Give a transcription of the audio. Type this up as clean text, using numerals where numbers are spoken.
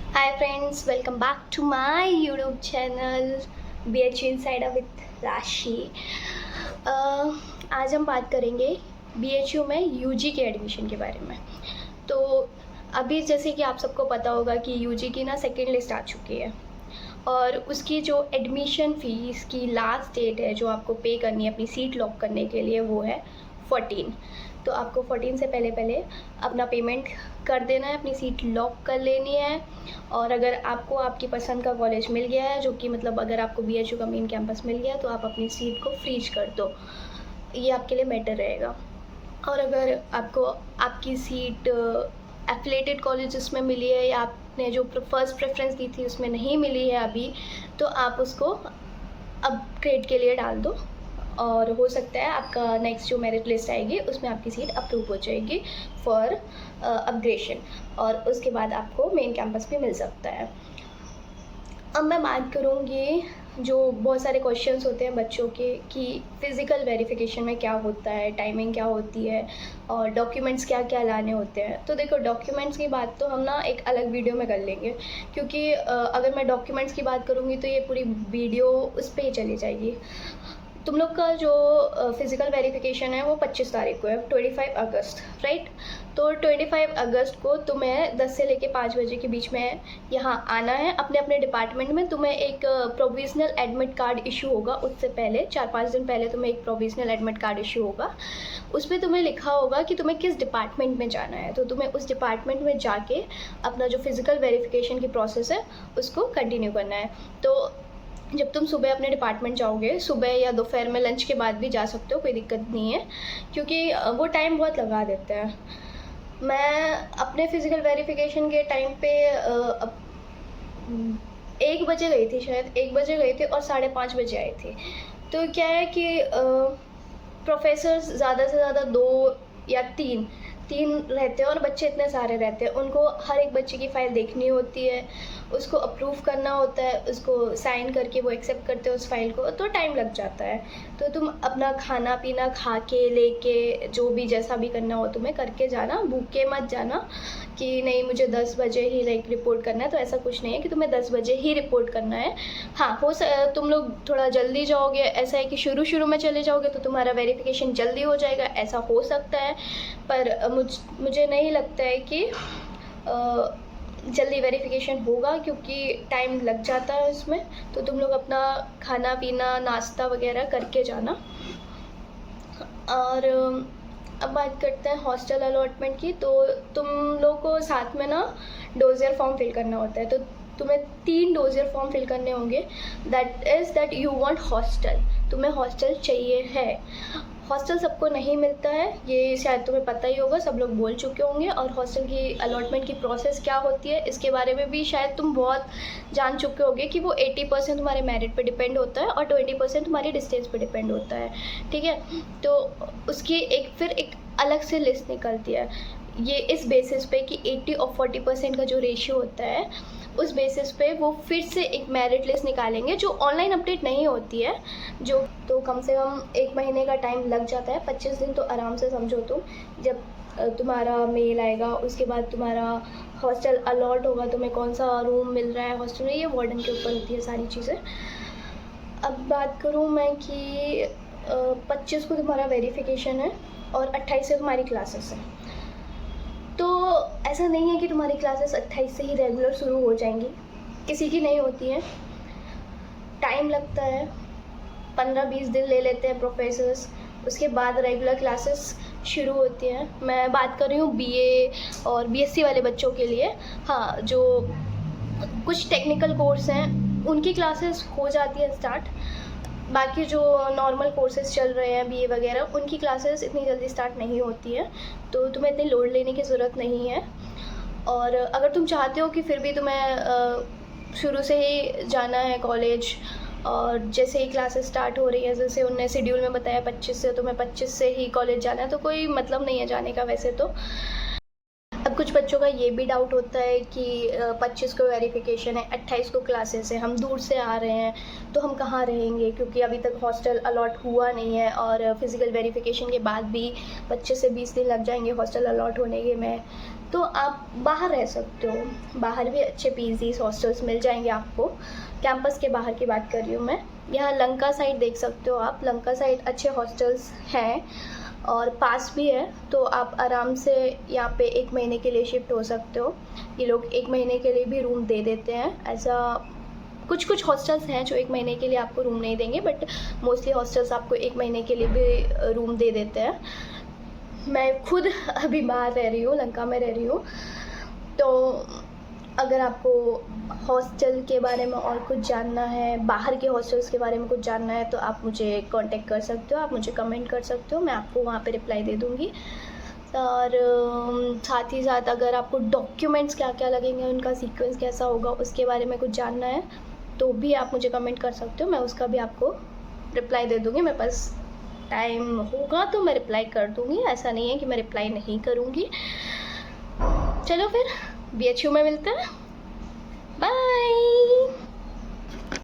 Hi friends, welcome back to my YouTube channel BHU insider with Rashi. आज हम बात करेंगे BHU में UG के एडमिशन के बारे में। तो अभी जैसे कि आप सबको पता होगा कि UG की ना सेकेंड लिस्ट आ चुकी है और उसकी जो एडमिशन फ़ीस की लास्ट डेट है जो आपको पे करनी है अपनी सीट लॉक करने के लिए, वो है 14। तो आपको 14 से पहले पहले अपना पेमेंट कर देना है, अपनी सीट लॉक कर लेनी है। और अगर आपको आपकी पसंद का कॉलेज मिल गया है, जो कि मतलब अगर आपको BHU का मेन कैंपस मिल गया है, तो आप अपनी सीट को फ्रीज कर दो, ये आपके लिए बेटर रहेगा। और अगर आपको आपकी सीट एफिलेटेड कॉलेजेस में मिली है या आपने जो फर्स्ट प्रेफरेंस दी थी उसमें नहीं मिली है अभी, तो आप उसको अपग्रेड के लिए डाल दो और हो सकता है आपका नेक्स्ट जो मेरिट लिस्ट आएगी उसमें आपकी सीट अप्रूव हो जाएगी फॉर अपग्रेशन, और उसके बाद आपको मेन कैंपस भी मिल सकता है। अब मैं बात करूँगी जो बहुत सारे क्वेश्चंस होते हैं बच्चों के कि फ़िज़िकल वेरिफिकेशन में क्या होता है, टाइमिंग क्या होती है और डॉक्यूमेंट्स क्या क्या लाने होते हैं। तो देखो, डॉक्यूमेंट्स की बात तो हम ना एक अलग वीडियो में कर लेंगे, क्योंकि अगर मैं डॉक्यूमेंट्स की बात करूँगी तो ये पूरी वीडियो उस पर ही चली जाएगी। तुम लोग का जो फ़िज़िकल वेरिफिकेशन है वो 25 तारीख को है, 25 अगस्त, राइट। तो 25 अगस्त को तुम्हें 10 से लेके 5 बजे के बीच में यहाँ आना है अपने अपने डिपार्टमेंट में। तुम्हें एक प्रोविज़नल एडमिट कार्ड इशू होगा, उससे पहले 4-5 दिन पहले तुम्हें एक प्रोविज़नल एडमिट कार्ड इशू होगा। उस पर तुम्हें लिखा होगा कि तुम्हें किस डिपार्टमेंट में जाना है, तो तुम्हें उस डिपार्टमेंट में जाके अपना जो फ़िज़िकल वेरिफिकेशन की प्रोसेस है उसको कंटिन्यू करना है। तो जब तुम सुबह अपने डिपार्टमेंट जाओगे, सुबह या दोपहर में लंच के बाद भी जा सकते हो, कोई दिक्कत नहीं है, क्योंकि वो टाइम बहुत लगा देते हैं। मैं अपने फ़िज़िकल वेरिफिकेशन के टाइम पे 1 बजे गई थी, शायद 1 बजे गई थी और 5:30 बजे आई थी। तो क्या है कि प्रोफेसर्स ज़्यादा से ज़्यादा 2 या 3 रहते हैं और बच्चे इतने सारे रहते हैं, उनको हर एक बच्चे की फ़ाइल देखनी होती है, उसको अप्रूव करना होता है, उसको साइन करके वो एक्सेप्ट करते हैं उस फाइल को, तो टाइम लग जाता है। तो तुम अपना खाना पीना खा के लेके जो भी जैसा भी करना हो तुम्हें करके जाना, भूखे मत जाना कि नहीं मुझे 10 बजे ही रिपोर्ट करना है। तो ऐसा कुछ नहीं है कि तुम्हें 10 बजे ही रिपोर्ट करना है। हाँ, तुम लोग थोड़ा जल्दी जाओगे, ऐसा है कि शुरू में चले जाओगे तो तुम्हारा वेरिफिकेशन जल्दी हो जाएगा, ऐसा हो सकता है। पर मुझे नहीं लगता है कि जल्दी वेरिफिकेशन होगा, क्योंकि टाइम लग जाता है उसमें। तो तुम लोग अपना खाना पीना नाश्ता वगैरह करके जाना। और अब बात करते हैं हॉस्टल अलॉटमेंट की। तो तुम लोग को साथ में ना डोजियर फॉर्म फिल करना होता है, तो तुम्हें 3 डोजियर फॉर्म फिल करने होंगे। दैट यू वांट हॉस्टल, तुम्हें हॉस्टल चाहिए है। हॉस्टल सबको नहीं मिलता है, ये शायद तुम्हें पता ही होगा, सब लोग बोल चुके होंगे। और हॉस्टल की अलॉटमेंट की प्रोसेस क्या होती है इसके बारे में भी शायद तुम बहुत जान चुके होगे कि वो 80% तुम्हारे मेरिट पे डिपेंड होता है और 20% तुम्हारी डिस्टेंस पे डिपेंड होता है, ठीक है। तो उसकी फिर एक अलग से लिस्ट निकलती है, ये इस बेसिस पे कि 80 और 40% का जो रेशियो होता है, उस बेसिस पे वो फिर से एक मेरिट लिस्ट निकालेंगे जो ऑनलाइन अपडेट नहीं होती है। जो तो कम से कम 1 महीने का टाइम लग जाता है, 25 दिन तो आराम से समझो तुम। जब तुम्हारा मेल आएगा उसके बाद तुम्हारा हॉस्टल अलॉट होगा, तुम्हें कौन सा रूम मिल रहा है हॉस्टल में, ये वार्डन के ऊपर होती है सारी चीज़ें। अब बात करूँ मैं कि 25 को तुम्हारा वेरिफिकेशन है और 28 से तुम्हारी क्लासेस है। तो ऐसा नहीं है कि तुम्हारी क्लासेस 28 से ही रेगुलर शुरू हो जाएंगी, किसी की नहीं होती हैं, टाइम लगता है, 15-20 दिन ले लेते हैं प्रोफेसर्स, उसके बाद रेगुलर क्लासेस शुरू होती हैं। मैं बात कर रही हूँ BA और BSc वाले बच्चों के लिए। हाँ, जो कुछ टेक्निकल कोर्स हैं उनकी क्लासेस हो जाती है स्टार्ट, बाकी जो नॉर्मल कोर्सेज चल रहे हैं BA वगैरह, उनकी क्लासेस इतनी जल्दी स्टार्ट नहीं होती है, तो तुम्हें इतनी लोड लेने की ज़रूरत नहीं है। और अगर तुम चाहते हो कि फिर भी तुम्हें शुरू से ही जाना है कॉलेज, और जैसे ही क्लासेस स्टार्ट हो रही है, जैसे उनने शेड्यूल में बताया 25 से, तुम्हें 25 से ही कॉलेज जाना है, तो कोई मतलब नहीं है जाने का वैसे तो। अब कुछ बच्चों का ये भी डाउट होता है कि 25 को वेरिफिकेशन है, 28 को क्लासेस है, हम दूर से आ रहे हैं तो हम कहाँ रहेंगे, क्योंकि अभी तक हॉस्टल अलॉट हुआ नहीं है और फिज़िकल वेरिफिकेशन के बाद भी 25 से 20 दिन लग जाएंगे हॉस्टल अलॉट होने के में। तो आप बाहर रह सकते हो। बाहर भी अच्छे पीजीज हॉस्टल्स मिल जाएंगे आपको। कैंपस के बाहर की बात कर रही हूँ मैं। यहाँ लंका साइड देख सकते हो आप, लंका साइड अच्छे हॉस्टल्स हैं और पास भी है, तो आप आराम से यहाँ पे 1 महीने के लिए शिफ्ट हो सकते हो। ये लोग 1 महीने के लिए भी रूम दे देते हैं। ऐसा कुछ हॉस्टल्स हैं जो 1 महीने के लिए आपको रूम नहीं देंगे, बट मोस्टली हॉस्टल्स आपको 1 महीने के लिए भी रूम दे देते हैं। मैं खुद अभी बाहर रह रही हूँ, लंका में रह रही हूँ। तो अगर आपको हॉस्टल के बारे में और कुछ जानना है, बाहर के हॉस्टल्स के बारे में कुछ जानना है, तो आप मुझे कांटेक्ट कर सकते हो, आप मुझे कमेंट कर सकते हो, मैं आपको वहाँ पे रिप्लाई दे दूँगी। और साथ ही साथ अगर आपको डॉक्यूमेंट्स क्या क्या लगेंगे, उनका सीक्वेंस कैसा होगा, उसके बारे में कुछ जानना है तो भी आप मुझे कमेंट कर सकते हो, मैं उसका भी आपको रिप्लाई दे दूँगी। मेरे पास टाइम होगा तो मैं रिप्लाई कर दूँगी, ऐसा नहीं है कि मैं रिप्लाई नहीं करूँगी। चलो फिर BHU में मिलते हैं।